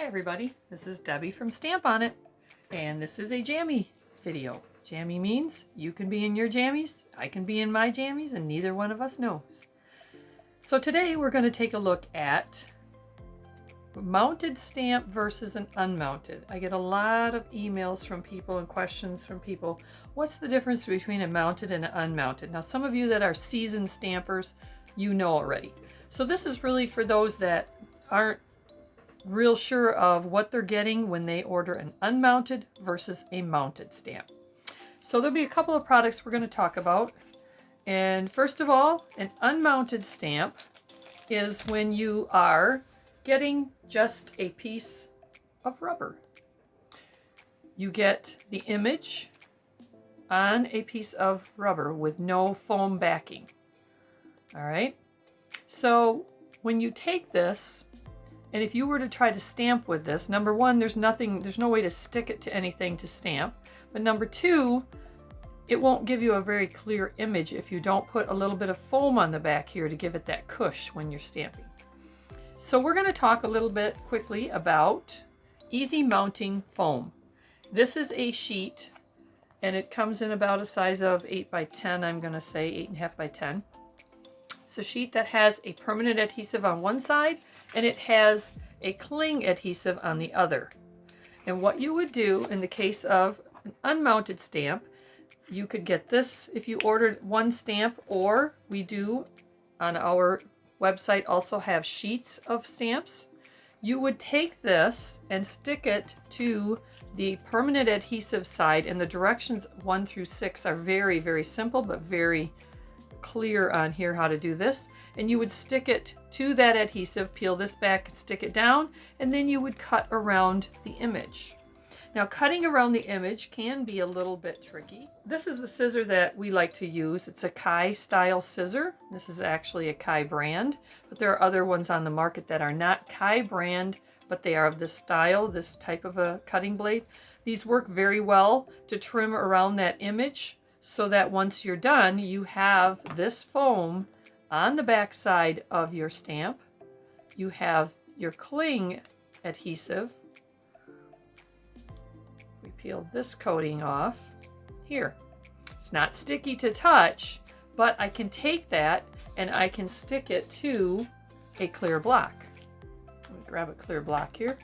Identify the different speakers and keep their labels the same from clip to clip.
Speaker 1: Hi everybody, this is Debbie from Stamp On It, and this is a jammy video. Jammy means you can be in your jammies, I can be in my jammies, and neither one of us knows. So today we're going to take a look at mounted stamp versus an unmounted. I get a lot of emails from people and questions from people. What's the difference between a mounted and an unmounted? Now some of you that are seasoned stampers, you know already. So this is really for those that aren't real sure of what they're getting when they order an unmounted versus a mounted stamp. So there'll be a couple of products we're going to talk about. And first of all, an unmounted stamp is when you are getting just a piece of rubber. You get the image on a piece of rubber with no foam backing. All right. So when you take this, and if you were to try to stamp with this, number one, there's no way to stick it to anything to stamp. But number two, it won't give you a very clear image if you don't put a little bit of foam on the back here to give it that cush when you're stamping. So we're going to talk a little bit quickly about easy mounting foam. This is a sheet, and it comes in about a size of 8 by 10, I'm going to say 8.5 by 10. It's a sheet that has a permanent adhesive on one side, and it has a cling adhesive on the other. And what you would do in the case of an unmounted stamp, you could get this if you ordered one stamp, or we do on our website also have sheets of stamps. You would take this and stick it to the permanent adhesive side, and the directions 1 through 6 are very, very simple but very clear on here how to do this. And you would stick it to that adhesive, peel this back, stick it down, and then you would cut around the image. Now cutting around the image can be a little bit tricky. This is the scissor that we like to use. It's a Kai style scissor. This is actually a Kai brand, but there are other ones on the market that are not Kai brand, but they are of this style, this type of a cutting blade. These work very well to trim around that image so that once you're done, you have this foam on the back side of your stamp. You have your cling adhesive. We peeled this coating off here. It's not sticky to touch, but I can take that and I can stick it to a clear block. Let me grab a clear block here.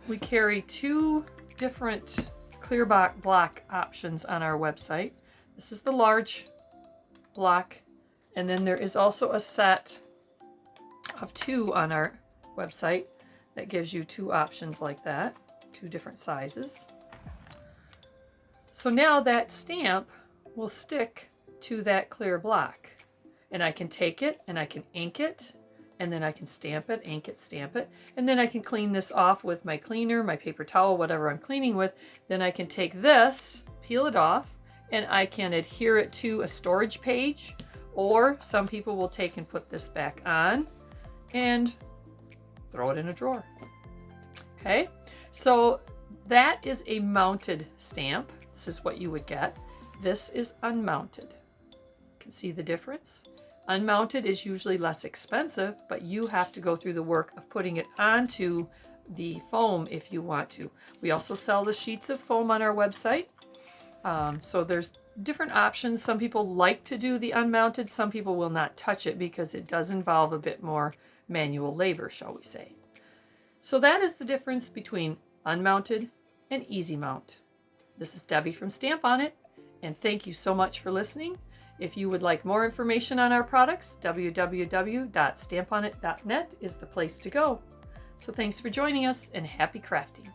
Speaker 1: We carry 2 different clear block options on our website. This is the large block, and then there is also a set of 2 on our website that gives you 2 options like that, 2 different sizes. So now that stamp will stick to that clear block, and I can take it and I can ink it, and then I can stamp it, ink it, stamp it, and then I can clean this off with my cleaner, my paper towel, whatever I'm cleaning with. Then I can take this, peel it off, and I can adhere it to a storage page, or some people will take and put this back on and throw it in a drawer. Okay, so that is a mounted stamp. This is what you would get. This is unmounted. You can see the difference. Unmounted is usually less expensive, but you have to go through the work of putting it onto the foam if you want to. We also sell the sheets of foam on our website. So there's different options. Some people like to do the unmounted. Some people will not touch it because it does involve a bit more manual labor, shall we say. So that is the difference between unmounted and easy mount. This is Debbie from Stamp On It, and thank you so much for listening. If you would like more information on our products, www.stamponit.net is the place to go. So thanks for joining us, and happy crafting.